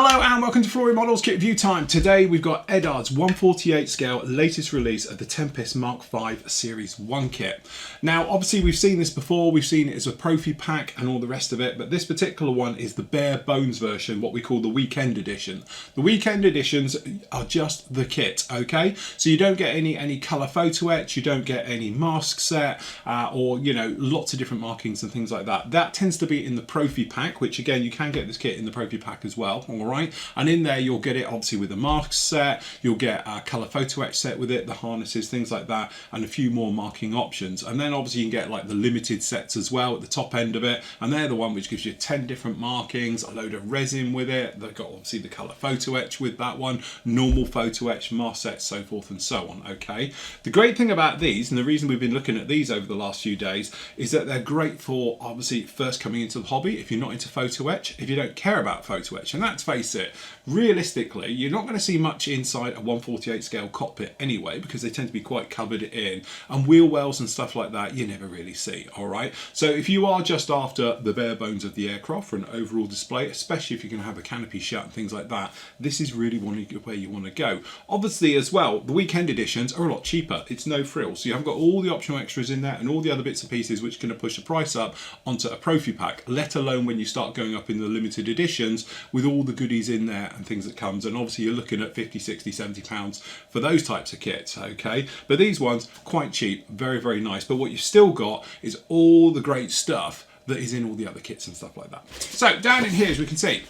Hello and welcome to Flory Models Kit Review Time. Today we've got Eduard's 1/48 scale latest release of the Tempest Mk.V Series 1 kit. Now obviously we've seen this before, we've seen it as a Profi pack and all the rest of it, but this particular one is the bare bones version, what we call the weekend edition. The weekend editions are just the kit, okay? So you don't get any colour photo etch, you don't get any mask set or lots of different markings and things like that. That tends to be in the Profi pack, which again you can get this kit in the Profi pack as well. Alright, and in there you'll get it obviously with a mask set, you'll get a colour photo etch set with it, the harnesses, things like that, and a few more marking options. And then obviously you can get like the limited sets as well at the top end of it, and they're the one which gives you 10 different markings, a load of resin with it. They've got obviously the colour photo etch with that one, normal photo etch, mask sets, so forth and so on. Okay, the great thing about these, and the reason we've been looking at these over the last few days, is that they're great for obviously first coming into the hobby. If you're not into photo etch, if you don't care about photo etch, and that's face it, realistically you're not going to see much inside a 1/48 scale cockpit anyway, because they tend to be quite covered in, and wheel wells and stuff like that you never really see. All right, so if you are just after the bare bones of the aircraft for an overall display, especially if you're going to have a canopy shut and things like that, this is really where you want to go. Obviously as well, the weekend editions are a lot cheaper. It's no frills, so you haven't got all the optional extras in there and all the other bits and pieces which are going to push the price up onto a Profi pack, let alone when you start going up in the limited editions with all the goodies in there and things that comes. And obviously you're looking at 50, 60, 70 pounds for those types of kits, okay? But these ones, quite cheap, very, very nice. But what you've still got is all the great stuff that is in all the other kits and stuff like that. So down in here, as we can see,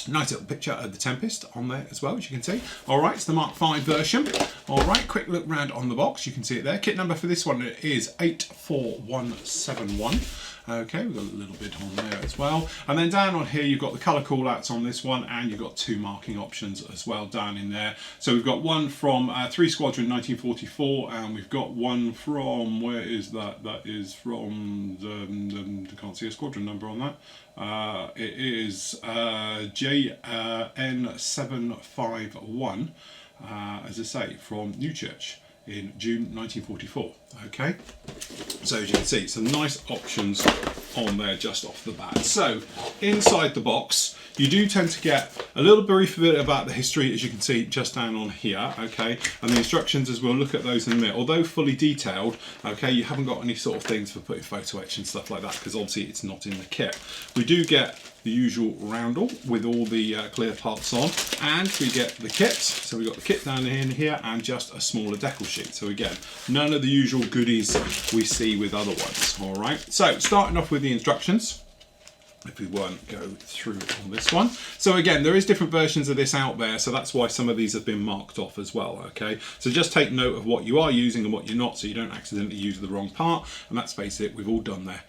nice little picture of the Tempest on there as well, as you can see. All right, it's the Mk.V version. All right, quick look round on the box. You can see it there. Kit number for this one is 84171. Okay, we've got a little bit on there as well. And then down on here, you've got the colour callouts on this one, and you've got two marking options as well down in there. So we've got one from 3 Squadron 1944, and we've got one from, where is that? That is from, I can't see a squadron number on that. It is JN751, as I say, from Newchurch in June 1944. Okay, so as you can see, some nice options on there just off the bat. So inside the box you do tend to get a little brief bit about the history, as you can see just down on here, okay, and the instructions, as we'll look at those in a minute. Although fully detailed, okay, you haven't got any sort of things for putting photo etch and stuff like that, because obviously it's not in the kit. We do get the usual roundel with all the clear parts on, and we get the kit. So we've got the kit down in here and just a smaller decal sheet. So again, none of the usual goodies we see with other ones. All right, so starting off with the instructions, if we won't go through on this one. So again, there is different versions of this out there, so that's why some of these have been marked off as well, okay? So just take note of what you are using and what you're not, so you don't accidentally use the wrong part, and let's face it, we've all done there.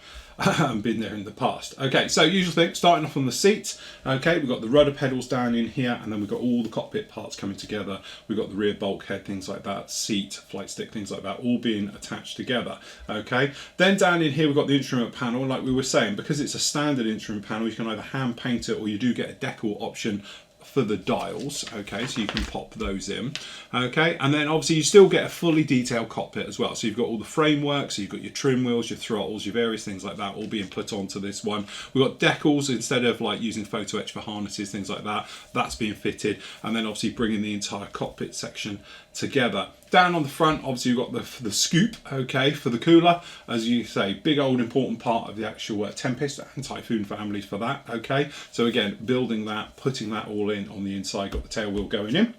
Been there in the past. Okay, so usual thing, starting off on the seat. Okay, we've got the rudder pedals down in here, and then we've got all the cockpit parts coming together. We've got the rear bulkhead, things like that, seat, flight stick, things like that, all being attached together. Okay, then down in here we've got the instrument panel. Like we were saying, because it's a standard instrument panel, you can either hand paint it or you do get a decal option for the dials, okay, so you can pop those in, okay, and then obviously you still get a fully detailed cockpit as well. So you've got all the framework, so you've got your trim wheels, your throttles, your various things like that all being put onto this one. We've got decals, instead of like using photo etch for harnesses, things like that, that's being fitted, and then obviously bringing the entire cockpit section together. Down on the front, obviously you've got the scoop, okay, for the cooler, as you say, big old important part of the actual Tempest and Typhoon families for that, okay. So again, building that, putting that all in on the inside, got the tail wheel going in,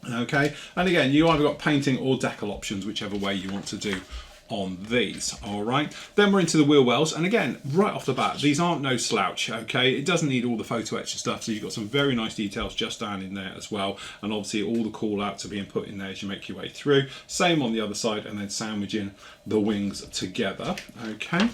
okay, and again, you either got painting or decal options, whichever way you want to do on these. All right, then we're into the wheel wells, and again, right off the bat, these aren't no slouch, okay. It doesn't need all the photo etch and stuff, so you've got some very nice details just down in there as well, and obviously all the call outs are being put in there as you make your way through. Same on the other side, and then sandwiching the wings together, okay.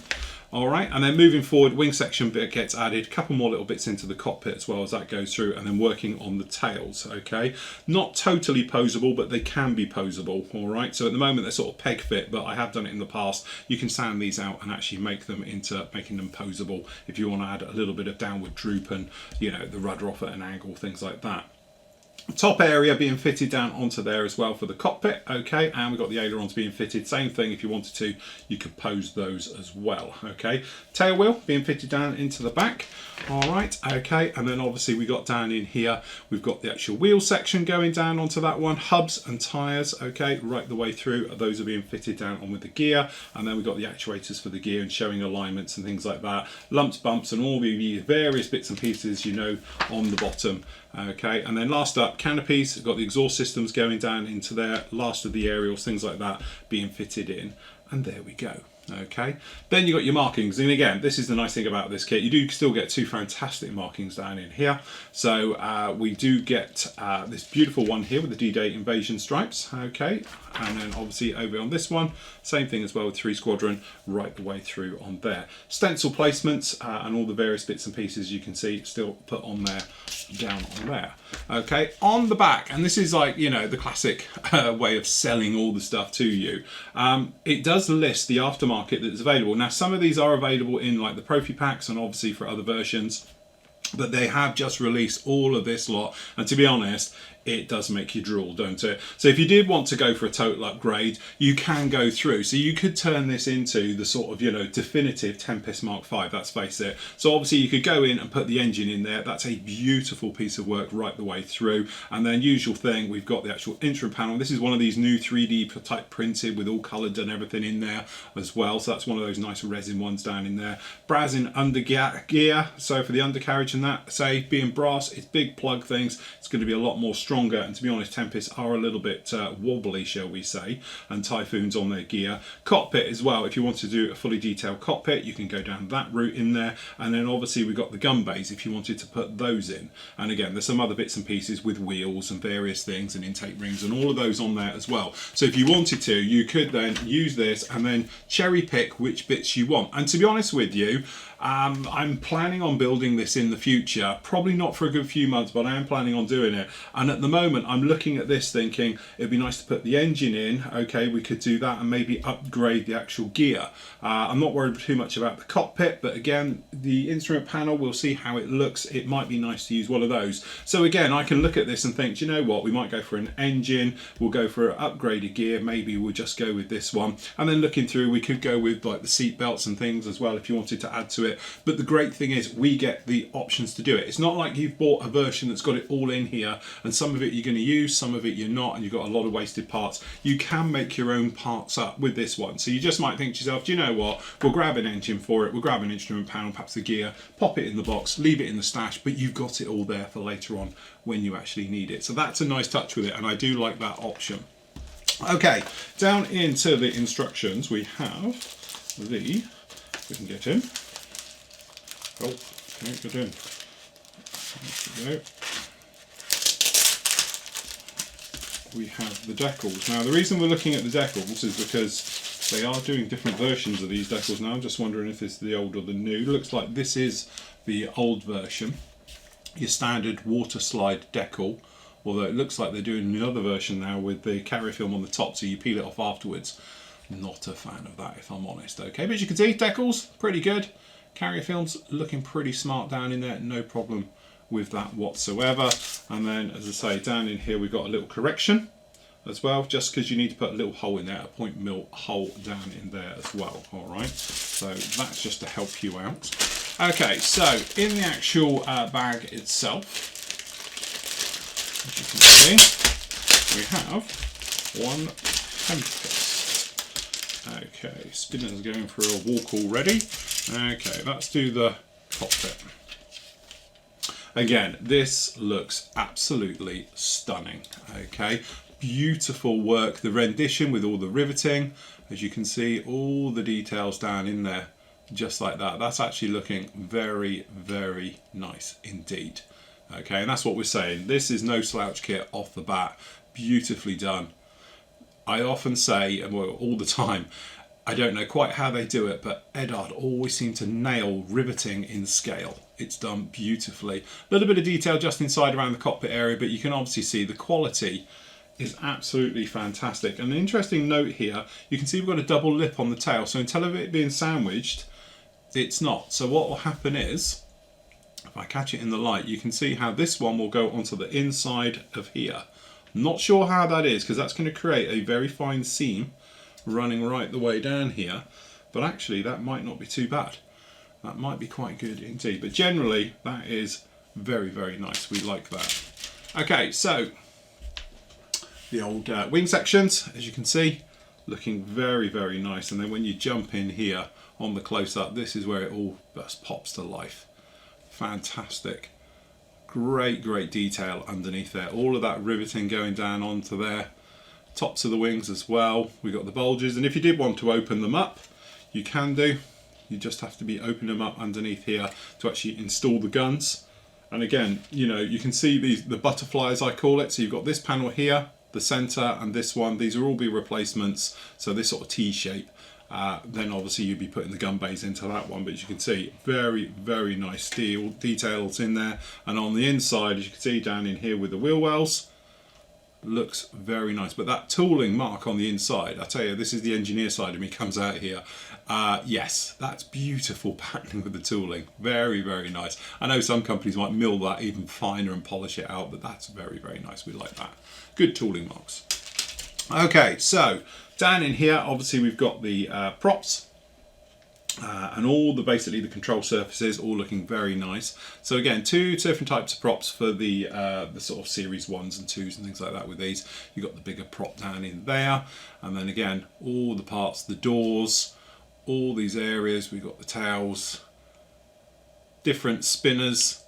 All right, and then moving forward, wing section bit gets added, a couple more little bits into the cockpit as well as that goes through, and then working on the tails, okay. Not totally posable, but they can be posable, all right. So at the moment they're sort of peg fit, but I have done it in the past. You can sand these out and actually make them into making them posable if you want to add a little bit of downward droop and, you know, the rudder off at an angle, things like that. Top area being fitted down onto there as well for the cockpit, okay, and we've got the ailerons being fitted. Same thing, if you wanted to, you could pose those as well, okay. Tail wheel being fitted down into the back, all right, okay, and then obviously we got down in here, we've got the actual wheel section going down onto that one, hubs and tyres, okay, right the way through. Those are being fitted down on with the gear, and then we've got the actuators for the gear and showing alignments and things like that, lumps, bumps, and all the various bits and pieces, you know, on the bottom. Okay, and then last up, canopies. We've got the exhaust systems going down into there, last of the aerials, things like that being fitted in, and there we go. Okay, then you got your markings, and again, this is the nice thing about this kit, you do still get two fantastic markings down in here. So we do get this beautiful one here with the D-Day invasion stripes, okay, and then obviously over on this one, same thing as well with 3 Squadron right the way through on there. Stencil placements and all the various bits and pieces you can see still put on there, down on there. Okay, on the back, and this is like, you know, the classic way of selling all the stuff to you, it does list the aftermarket that's available. Now some of these are available in like the Profi packs and obviously for other versions, but they have just released all of this lot, and to be honest, it does make you drool, don't it? So if you did want to go for a total upgrade, you can go through. So you could turn this into the sort of, you know, definitive Tempest Mk.V, let's face it. So obviously you could go in and put the engine in there. That's a beautiful piece of work right the way through. And then usual thing, we've got the actual instrument panel. This is one of these new 3D type printed with all coloured and everything in there as well. So that's one of those nice resin ones down in there. Brass in under gear. So for the undercarriage and that, say being brass, it's big plug things. It's going to be a lot more stronger, and to be honest, Tempests are a little bit wobbly, shall we say, and Typhoons on their gear. Cockpit as well, if you want to do a fully detailed cockpit, you can go down that route in there, and then obviously we've got the gun bays if you wanted to put those in. And again, there's some other bits and pieces with wheels and various things and intake rings and all of those on there as well. So if you wanted to, you could then use this and then cherry pick which bits you want. And to be honest with you, I'm planning on building this in the future, probably not for a good few months, but I am planning on doing it. And at the moment I'm looking at this thinking it'd be nice to put the engine in, okay, we could do that and maybe upgrade the actual gear. I'm not worried too much about the cockpit, but again, the instrument panel, we'll see how it looks. It might be nice to use one of those. So again, I can look at this and think, do you know what, we might go for an engine, we'll go for an upgraded gear, maybe we'll just go with this one. And then looking through, we could go with like the seat belts and things as well if you wanted to add to it. But the great thing is we get the options to do it. It's not like you've bought a version that's got it all in here and some of it you're going to use, some of it you're not, and you've got a lot of wasted parts. You can make your own parts up with this one. So you just might think to yourself, do you know what, we'll grab an engine for it, we'll grab an instrument panel, perhaps the gear, pop it in the box, leave it in the stash, but you've got it all there for later on when you actually need it. So that's a nice touch with it, and I do like that option. Okay, down into the instructions we have the, we can get in. Oh, okay, get in. There we go. We have the decals. Now the reason we're looking at the decals is because they are doing different versions of these decals now. I'm just wondering if this is the old or the new. Looks like this is the old version. Your standard water slide decal. Although it looks like they're doing another version now with the carrier film on the top, so you peel it off afterwards. Not a fan of that, if I'm honest. Okay, but as you can see, decals, pretty good. Carrier films looking pretty smart down in there, no problem with that whatsoever. And then, as I say, down in here we've got a little correction as well, just because you need to put a little hole in there, a 0.0 hole down in there as well. All right, so that's just to help you out. Okay, so in the actual bag itself, as you can see, we have one Tempest. Okay, spinner's going for a walk already. Okay, let's do the cockpit. Again, this looks absolutely stunning. Okay, beautiful work. The rendition with all the riveting, as you can see, all the details down in there, just like that. That's actually looking very, very nice indeed. Okay, and that's what we're saying. This is no slouch kit off the bat. Beautifully done. I often say, and well, all the time, I don't know quite how they do it, but Eduard always seems to nail riveting in scale. It's done beautifully. A little bit of detail just inside around the cockpit area, but you can obviously see the quality is absolutely fantastic. And an interesting note here, you can see we've got a double lip on the tail, so instead of it being sandwiched, it's not. So what will happen is, if I catch it in the light, you can see how this one will go onto the inside of here. Not sure how that is, because that's going to create a very fine seam running right the way down here, but actually that might not be too bad. That might be quite good indeed, but generally that is very, very nice. We like that. Okay, so the old wing sections, as you can see, looking very, very nice. And then when you jump in here on the close-up, this is where it all just pops to life. Fantastic. Great, great detail underneath there. All of that riveting going down onto there. Tops of the wings as well. We've got the bulges, and if you did want to open them up, you can do. You just have to be opening them up underneath here to actually install the guns. And again, you know, you can see the butterflies, I call it. So you've got this panel here, the center, and this one. These will all be replacements. So this sort of T shape. Then obviously you'd be putting the gun bays into that one, but as you can see, very, very nice steel details in there. And on the inside, as you can see down in here with the wheel wells, looks very nice. But that tooling mark on the inside, I tell you, this is the engineer side of me comes out here. Yes, that's beautiful patterning with the tooling. Very, very nice. I know some companies might mill that even finer and polish it out, but that's very, very nice. We like that. Good tooling marks. Okay, so down in here, obviously we've got the props and all the basically the control surfaces all looking very nice. So again, two different types of props for the sort of series 1s and 2s and things like that with these. You've got the bigger prop down in there, and then again, all the parts, the doors, all these areas, we've got the tails, different spinners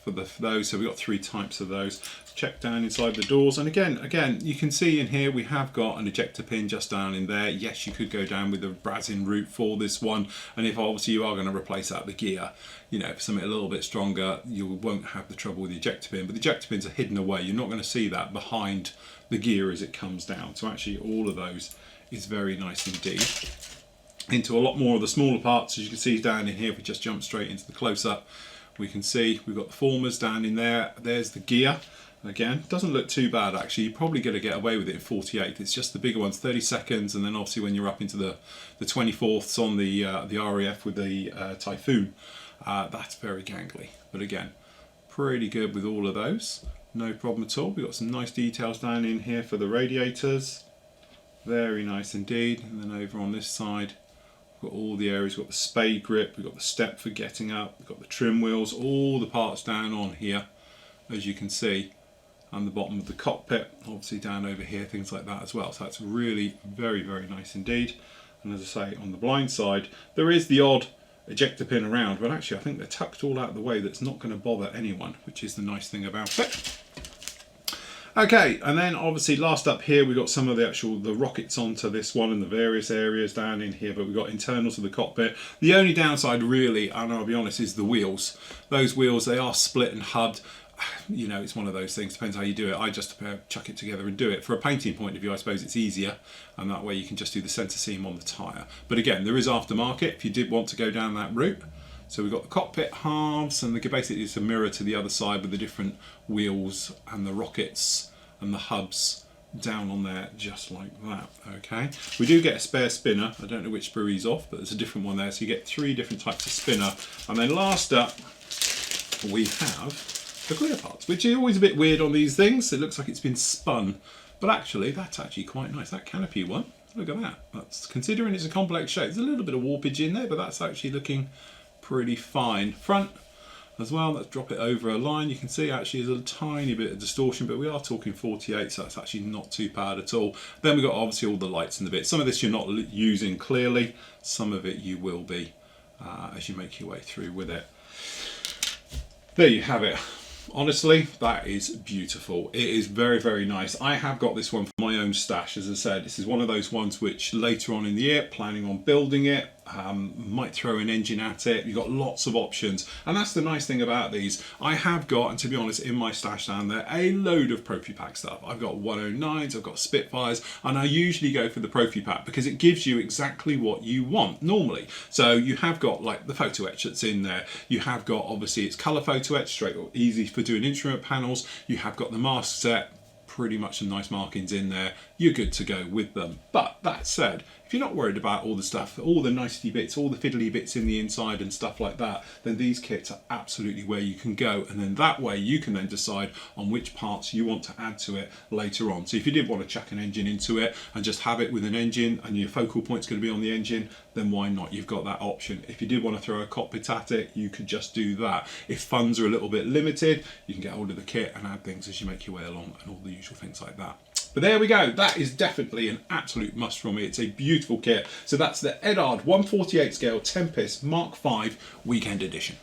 for those. So we've got 3 types of those. Check down inside the doors, and again you can see in here we have got an ejector pin just down in there. Yes, you could go down with the brasin route for this one, and if obviously you are going to replace out the gear, you know, for something a little bit stronger, you won't have the trouble with the ejector pin. But the ejector pins are hidden away. You're not going to see that behind the gear as it comes down. So actually all of those is very nice indeed. Into a lot more of the smaller parts, as you can see down in here, if we just jump straight into the close-up, we can see we've got the formers down in there. There's the gear. Again, doesn't look too bad actually. You're probably going to get away with it in 48. It's just the bigger ones, 30 seconds, and then obviously when you're up into the 24ths on the RAF with the Typhoon, that's very gangly. But again, pretty good with all of those. No problem at all. We've got some nice details down in here for the radiators. Very nice indeed. And then over on this side, we've got all the areas. We've got the spade grip, we've got the step for getting up, we've got the trim wheels, all the parts down on here, as you can see. And the bottom of the cockpit, obviously down over here, things like that as well. So that's really very, very nice indeed. And as I say, on the blind side, there is the odd ejector pin around, but actually I think they're tucked all out of the way. That's not going to bother anyone, which is the nice thing about it. Okay, and then obviously last up here we've got some of the rockets onto this one and the various areas down in here, but we've got internals of the cockpit. The only downside really, and I'll be honest, is the wheels. Those wheels, they are split and hubbed. You know, it's one of those things, depends how you do it. I just chuck it together and do it. For a painting point of view, I suppose it's easier, and that way you can just do the centre seam on the tyre. But again, there is aftermarket if you did want to go down that route. So we've got the cockpit halves, and basically it's a mirror to the other side with the different wheels and the rockets and the hubs down on there just like that. Okay, we do get a spare spinner. I don't know which sprue he's off, but there's a different one there. So you get 3 different types of spinner. And then last up, we have the clear parts, which are always a bit weird on these things. It looks like it's been spun, but actually that's actually quite nice. That canopy one, look at that. That's, considering it's a complex shape, there's a little bit of warpage in there, but that's actually looking pretty fine. Front as well, let's drop it over a line. You can see actually there's a tiny bit of distortion, but we are talking 48, so that's actually not too bad at all. Then we've got obviously all the lights and the bits. Some of this you're not using clearly, some of it you will be as you make your way through with it. There you have it. Honestly, that is beautiful. It is very, very nice. I have got this one for my own stash. As I said, this is one of those ones which later on in the year, planning on building it, might throw an engine at it. You've got lots of options, and that's the nice thing about these. I have got, and to be honest, in my stash down there, a load of Profi Pack stuff. I've got 109s, I've got Spitfires, and I usually go for the Profi Pack because it gives you exactly what you want normally. So you have got like the photo etch that's in there. You have got, obviously it's colour photo etch, straight or easy for doing instrument panels. You have got the mask set, pretty much some nice markings in there. You're good to go with them. But that said, If you're not worried about all the stuff, all the nicety bits, all the fiddly bits in the inside and stuff like that, then these kits are absolutely where you can go. And then that way you can then decide on which parts you want to add to it later on. So if you did want to chuck an engine into it and just have it with an engine and your focal point's going to be on the engine, then why not? You've got that option. If you did want to throw a cockpit at it, you could just do that. If funds are a little bit limited, you can get hold of the kit and add things as you make your way along and all the usual things like that. But there we go, that is definitely an absolute must from me. It's a beautiful kit. So that's the Eduard 1/48 scale Tempest Mk.V Weekend Edition.